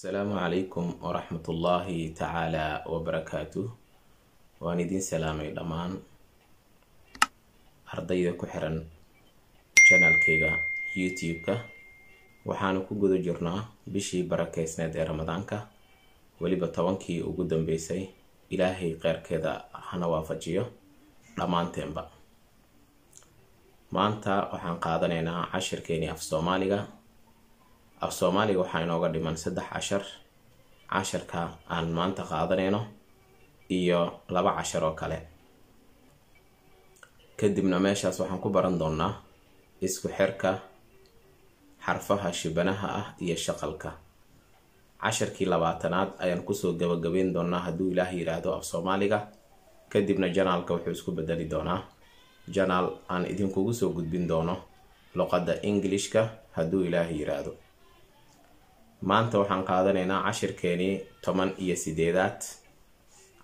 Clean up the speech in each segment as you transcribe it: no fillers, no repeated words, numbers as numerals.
السلام عليكم ورحمة الله تعالى وبركاته. وأنا دين سلامي دمان أرضي كحرن channel كيغا يوتيوب كا وحانو كوغو جرنا بشي بركة سنة رمضان كا ولي بطوانكي وقدم بيسي إلهي غير كذا هنوافجيو دمان تنبا maanta waxaan qaadanaynaa cashirkeeni af Soomaaliga waxaa inooga dhiman 3 cashar. casharka aan maanta qaadanayno iyo 2 cashar oo kale kadibna meeshaas waxaan ku baran doonaa isku xirka xarfaha shibanaha ah iyo shaqalka. casharkii 20aad ayaan kusoo gabagabeyn doonaa hadduu Ilaahay yiraahdo af Soomaaliga. kadibna janaalka wuxuu isku bedeli doonaa janaal aan idinkugu soo gudbin doono luqadda Englishka hadduu Ilaahay yiraahdo. maanta waxaan qaadanaynaa cashirkeeni 18aad.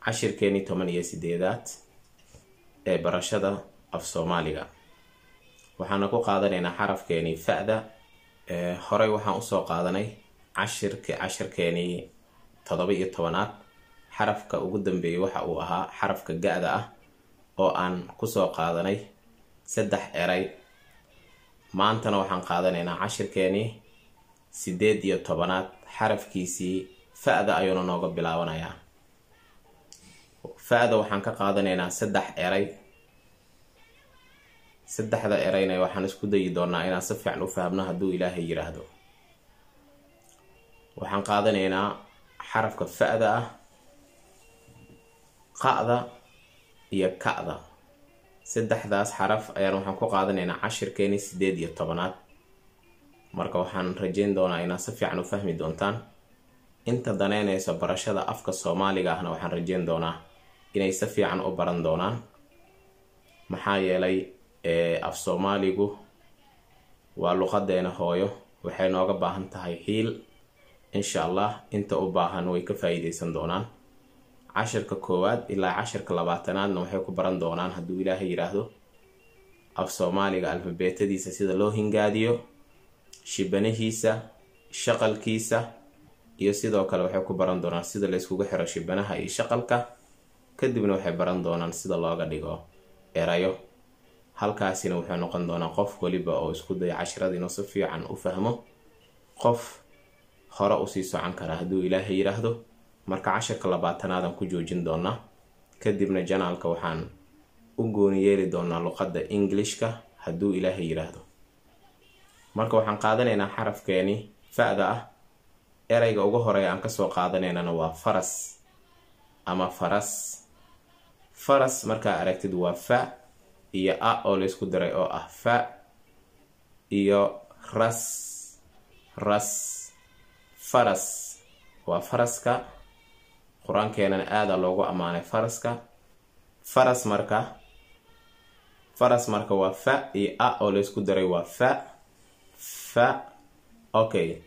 cashirkeeni 18aad ee barashada af Soomaaliga. waxaan ku qaadanaynaa xarafkeeni fa'da. horey waxaan usoo qaadanay cashirkeeni 17aad. xarafka ugu dambeeyay waxa uu ahaa xarafka ga'da ah oo aan kusoo qaadanay 3 eray. maantana waxaan qaadanaynaa cashirkeeni 18aad. xarafkiisii fa'da ayuuna nooga bilaabanayaa. fa'da waxaan ka qaadanaynaa 3 eray. 3da erayna waxaan isku dayi doonaa inaan si fiican u fahamno hadduu Ilaahay yiraahdo. waxaan qaadanaynaa xarafka fa'da ah, qa'da iyo ka'da. 3daas xaraf ayaan waxaan ku qaadanaynaa cashirkeeni 18aad. marka waxaan rajayn doonaa inaad si fiican u fahmi doontaan. inta daneynaysa barashada afka Soomaaliga ahna waxaan rajayn doonaa inay si fiican u baran doonaan. maxaa yeelay af Soomaaligu waa luqadeena hooyo, waxay nooga baahan tahay hiil. insha Allah inta u baahan way ka faa'iideysan doonaan. cashirka 1aad ilaa cashirka 20aadna waxay ku baran doonaan hadduu Ilaahay yiraahdo af Soomaaliga alfabetadiisa sida loo hingaadiyo, shibanahiisa, shaqalkiisa iyo sidoo kale waxay ku baran doonaan sida la iskugu xiro shibanaha iyo shaqalka. kadibna waxay baran doonaan sida looga dhigo erayo. halkaasina wuxuu noqon doonaa qof waliba oo isku day casharada inuu si fiican u fahmo, qof hore u sii socon kara hadduu Ilaahay yiraahdo. marka cashirka 20aad aan ku joojin doonaa. kadibna janaalka waxaan u gooni yeeli doonaa luqadda Englishka hadduu Ilaahay yiraahdo. marka waxaan qaadanaynaa xarafkeeni fa'da ah. erayga ugu horeeya aan ka soo qaadanaynana waa faras ama faras. faras marka aragtid waa fa iyo a oo la isku daray oo ah fa iyo ras. faras waa faraska. quraankeenana aada loogu amaanay faraska. faras marka waa fa iyo a oo la isku daray waa fa. okay,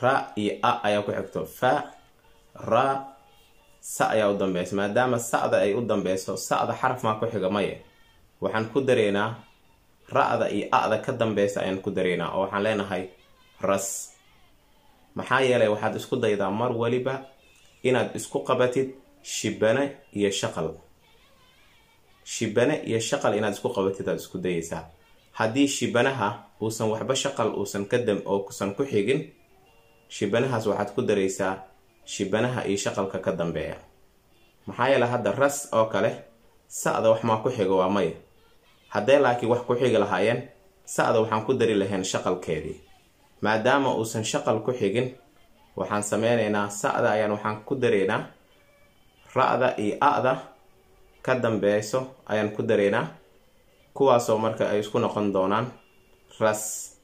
ra iyo a ayaa ku xigto fa, ra, sa ayaa u dambeysa. maadaama sa'da ay u dambeyso, sa'da xaraf maa ku xiga maye, waxaan ku dareynaa ra'da iyo a'da ka dambeysa ayaan ku dareynaa oo waxaan leenahay ras. maxaa yeelay waxaad isku daydaa mar waliba inaad isku qabatid shibane iyo shaqal. shibane iyo shaqal inaad isku qabatid aad isku dayaysaa. haddii shibanaha uusan waxba shaqal uusan kusan ku xigin, shibanahaas waxaad ku daraysaa shibanaha iyo shaqalka ka dambeeya. maxaa yeelay hadda ras oo kale sa'da wax maa ku xigo waa may. haddee laakiin wax ku xigi lahaayeen, sa'da waxaan ku dari lahayn shaqalkeedii. maadaama uusan shaqal ku xigin, waxaan sameynaynaa sa'da ayaan waxaan ku dareynaa ra'da iyo a'da ka dambeyso ayaan ku dareynaa, kuwaasoo marka ay isku noqon doonaan ras.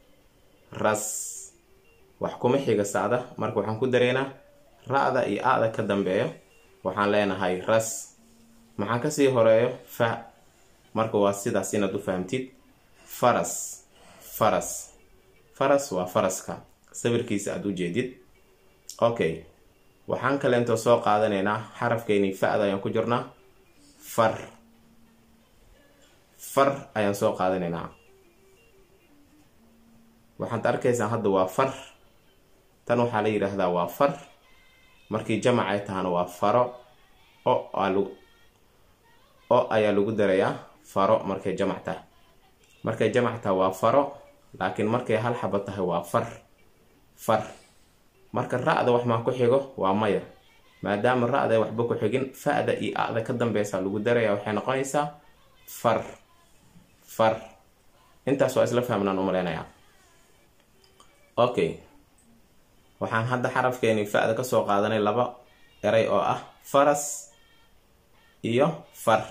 wax kuma xiga sa'da, marka waxaan ku dareynaa ra'da iyo a'da ka dambeeyo, waxaan leenahay ras. maxaan kasii horeeyo fa. marka waa sidaas inaad u fahamtid. faras waa faraska sawirkiisa aad u jeedid. okay, waxaan kaleento soo qaadanaynaa xarafkeeni fa'da ayaan ku jirnaa. far ayaan soo qaadanaynaa. waxaad arkaysaa hadda waa far. tan waxaa la yiraahdaa waa far markii jamac ay tahana waa faro o ayaa lagu darayaa faro markay jamac tahay. markay jamac tahay waa faro, laakiin markay hal xabo tahay waa far. marka ra'da wax ma ku xigo waa maya, maadaama ra'da ay waxba ku xigin, fa'da iyo a'da ka dambeysa lagu darayaa, waxay noqonaysaa far. intaas waa isla fahmnaan u maleynayaa. okay, waxaan hadda xarafkeeni fa'da ka soo qaadanay laba eray oo ah faras iyo far.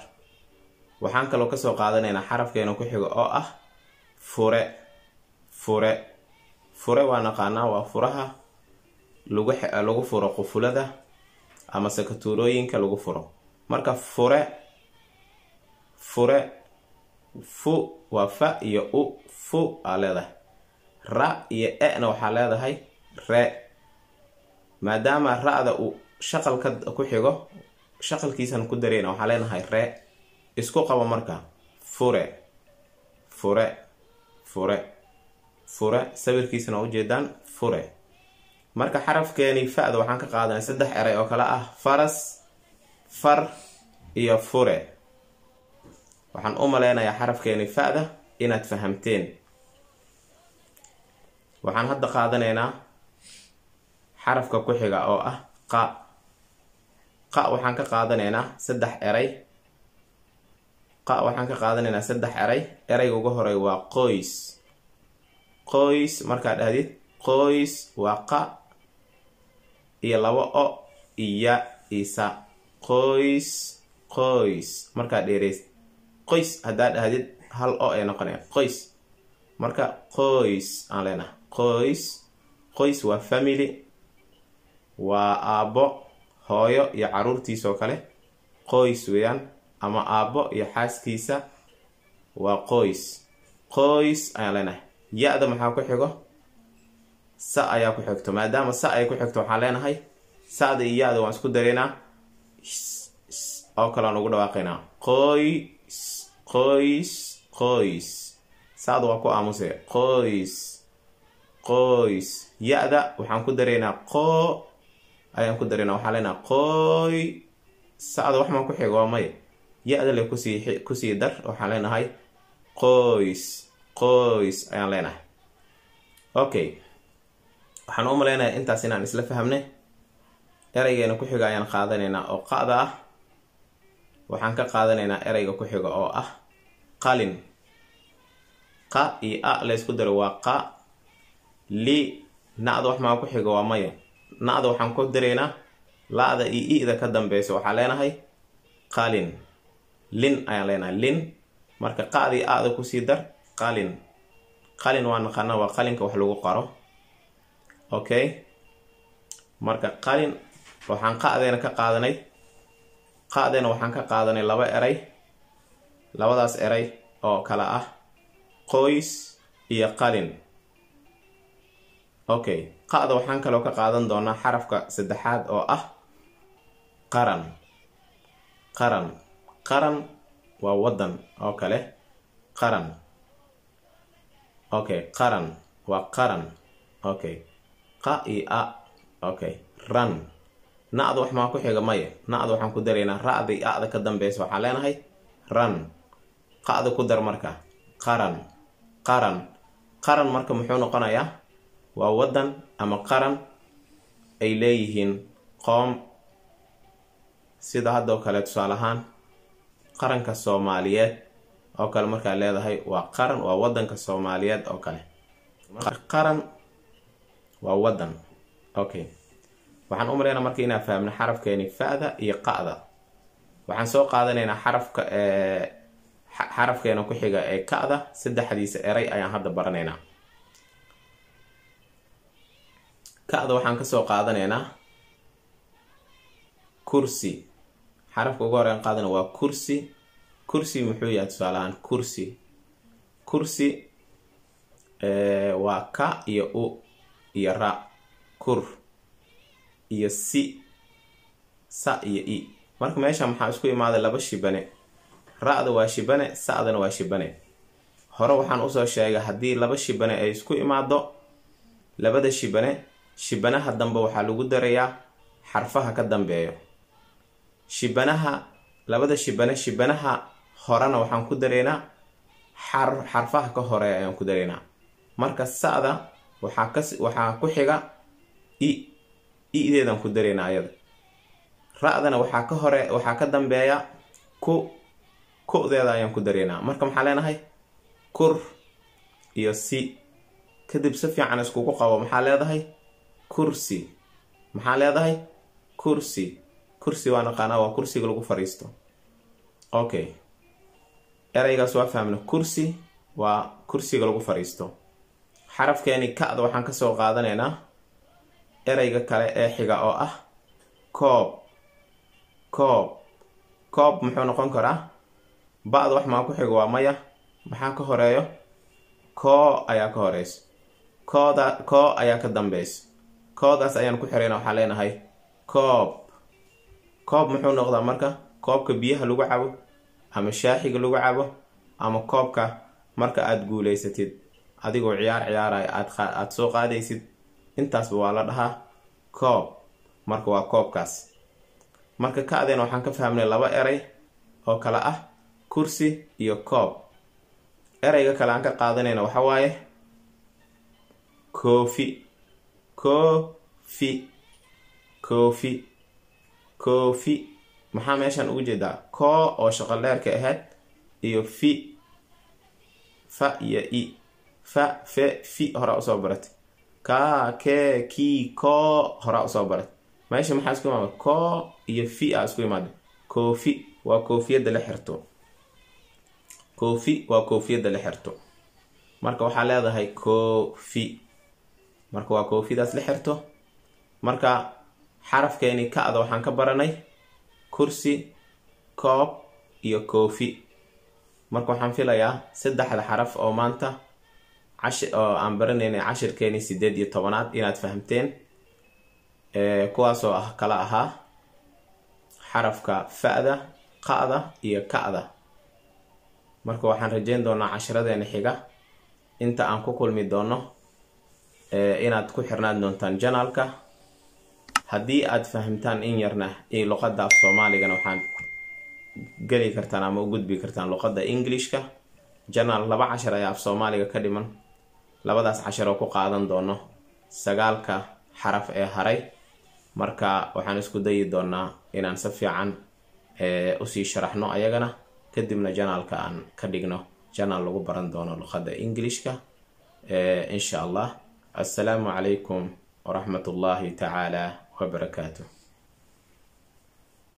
waxaan kaloo ka soo qaadanaynaa xarafkeena ku xigo oo ah fure waa naqaanaa, waa furaha lagu furo qufulada ama sakatuurooyinka lagu furo. marka fure fu waa fa iyo u, fu aa leedahay. ra iyo e-na waxaa leedahay re. maadaama ra'da uu shaqalka ku xigo, shaqalkiisan ku dareyna waxaa leenahay re. isku qabo marka fure sawirkiisana u jeedaan fure. marka xarafkeeni fa'da waxaan ka qaadanay 3 eray oo kala ah faras, far iyo fure. waxaan u maleynayaa xarafkeeni fa'da inaad fahamteen. waxaan hadda qaadanaynaa xarafka ku xiga oo ah qa waxaan ka qaadanaynaa 3 eray. waxaan ka qaadanaynaa 3 eray. erayga ugu horeey waa qoys. markaad dhahdid qoys waa qa iyo 2 o iyo isa. qoys markaad dheereys qoys haddaad dhahdid 1 o ay noqonaya qoys. marka qoys aan leenahay. qoys waa family, waa aabbo, hooyo iyo caruurtiisa oo kale qoys weeyaan, ama aabbo iyo xaaskiisa waa qoys ayaan leenahay. ya-da maxaa ku xigo? sa ayaa ku xigto. maadaama sa ay ku xigto waxaan leenahay sa'da iyo ya-da waan isku dareynaa oo kale aan ugu dhawaaqaynaa qoys. sa'da waa ku aamusay qoys. ya-da waxaan ku dareynaa ayaan ku dareynaa, waxaan leenahay qoy. sa'da wax maan ku xigo waa maya, ya-da le kusii dar, waxaan leenahay qoys ayaan leenahay. okay, waxaan u maleynayaa intaas inaan isla fahamnay. eraygeena ku xiga ayaan qaadanaynaa oo qa'da ah. waxaan ka qaadanaynaa erayga ku xiga oo ah qalin. qa iyo a la isku daro waa qa. na'da wax maa ku xiga waa maya, na'da waxaan ku dareynaa la'da iyo i'da ka dambeysa, waxaan leenahay qalin. lin ayaan leenahay lin. marka qa'da iyo a'da kusii dar qalin. waa naqaanaa, waa qalinka wax lagu qoro. okay, marka qalin waxaan qa'deena ka qaadanay. qa'deena waxaan ka qaadanay 2 eray. labadaas eray oo kala ah qoys iyo qalin. okay, qa'da waxaan kaloo ka qaadan doonaa xarafka 3aad oo ah qaran. waa wadan oo kale qaran. okay, qaran waa qaran. okay, qa iyo a. okay, ran. na'da wax maa ku xiga maya, na'da waxaan ku dareynaa ra'da iyo a'da ka dambeysa, waxaan leenahay ran. qa'da ku dar marka qaran. marka muxuu noqonayaa? waa wadan ama qaran ay leeyihiin qoom. sida haddoo kale tusaale ahaan qaranka Soomaaliyeed oo kale markaa leedahay waa qaran, waa wadanka Soomaaliyeed oo kale. qaran waa wadan. okay, waxaan u maleynaa marka inaan fahamno xarafkeeni fa'da iyo qa'da. waxaan soo qaadanaynaa xarafkeena ku xiga ee ka'da. 3diisa eray ayaan hadda baranaynaa. ka'da waxaan ka soo qaadanaynaa kursi. xarafka ugu horeyn qaadana waa kursi. muxuu yahay? tusaale ahaan kursi waa ka iyo u iyo ra. kur iyo sa iyo i. marka meesha maxaa isku imaaday 2 shibane. ra'da waa shibane, sa'dana waa shibane. hore waxaan usoo sheegay haddii 2 shibane ay isku imaado, 2da shibanaha dambe waxaa lagu darayaa xarfaha ka dambeeyo. shibanaha labada shibanaha horena waxaan ku dareynaa xarfaha ka horeeya ayaan ku dareynaa. marka sa'da waxaa ku xiga i'deedan ku dareynaa ayada. ra'dana waxaa ka dambeeya ku'deeda ayaan ku dareynaa. marka maxaa leenahay kur iyo si. kadib si fiican iskugu qabo. maxaa leedahay kursi. maxaa leedahay kursi. kursi waa naqaanaa, waa kursiga lagu fariisto. okay, eraygaas waa fahmna. kursi waa kursiga lagu fariisto. xarafkeeni ka'da waxaan kasoo qaadanaynaa erayga kale ee xiga oo ah koob. koob muxuu noqon karaa? ba'da wax maa ku xigo? waa maya. maxaa ka horeeyo? koo ayaa ka horeyso. koo ayaa ka dambeyso. koodaas ayaan ku xirayna. waxaa leenahay koob. koob muxuu noqdaa marka? koobka biyaha lagu cabo ama shaaxiga lagu cabo, ama koobka marka aad guuleysatid adigoo ciyaaraya aad soo qaadaysid. intaasba waa la dhahaa koob. marka waa koobkaas. marka ka'deena waxaan ka fahmnay laba eray oo kala ah kursi iyo koob. erayga kale aan ka qaadanayna waxa waaye koofi. koofi maxaa meeshan ugu jeedaa? koo oo shaqo dheerka ahayd iyo fa iyo i. fi horaa usoo baratay. kee kii koo horaa usoo baratay. meesha maxaa isku imaada? koo iyo fi a isku imaada. koofi waa koofiyadda la xirto. koofi waa koofiyadda la xirto. marka waxaa leedahay koofi. marka waa koofidaas la xirto. marka xarafkeeni ka'da waxaan ka baranay kursi, koob iyo koofi. marka waxaan filayaa 3 xaraf oo maanta oo aan baranaynay cashirkeeni 18 inaad fahamteen. kuwaasoo kala ahaa xarafka fa'da, qa'da iyo ka'da. marka waxaan rajeyn doonaa cashiradeena xiga inta aan ku kulmi doono inaad ku xirnaan doontaan janaalka. haddii aad fahamtaan in yarna luqadda af soomaaligana waxaan geli kartaan ama u gudbi kartaan luqadda Englishka. janaal 2 cashar ayaa af soomaaliga ka dhiman. 2daas cashar oo ku qaadan doono 9 xaraf ee haray. marka waxaan isku dayi doonaa inaan si fiican usii sharaxno ayagana, kadibna janaalka aan ka dhigno janaal lagu baran doono luqadda Englishka insha Allah. assalaamu calaykum waraxmatullaahi tacaala wabarakaatuh.